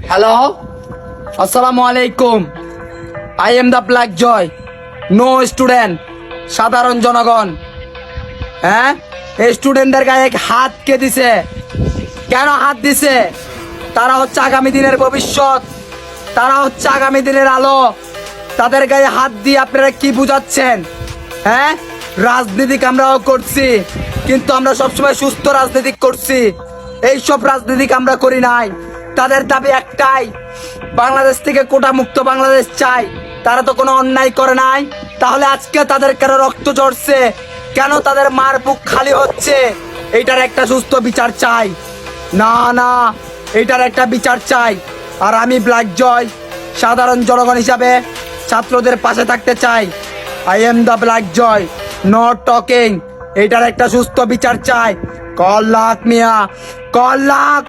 Hello, আসসালামু আলাইকুম। I am the black joy. No student, সাধারণ জনগণ। হ্যাঁ, এই স্টুডেন্টদের গায়ে হাত কে দিছে? কেন হাত দিছে? তারা হচ্ছে আগামী দিনের ভবিষ্যৎ, তারা হচ্ছে আগামী দিনের আলো। তাদের গায়ে হাত দিয়ে আপনারা কি বুঝাচ্ছেন? হ্যাঁ, রাজনীতি আমরাও করছি, কিন্তু আমরা সবসময় সুস্থ রাজনীতি করছি। এইসব রাজনীতি আমরা করি নাই। তাদের দাবি একটাই, বাংলাদেশ থেকে কোটা মুক্ত বাংলাদেশ চাই। তারা তো কোনো অন্যায় করে নাই, তাহলে আজকে তাদের কেন রক্ত ঝরছে? কেন তাদের মার বুক খালি হচ্ছে? এইটার একটা সুস্থ বিচার চাই। না না, এইটার একটা বিচার চাই। আর আমি ব্ল্যাক জয় সাধারণ জনগণ হিসাবে ছাত্রদের পাশে থাকতে চাই। I am the black joy, not talking. এইটার একটা সুস্থ বিচার চাই। কল লাখ মিয়া, কল লাখ।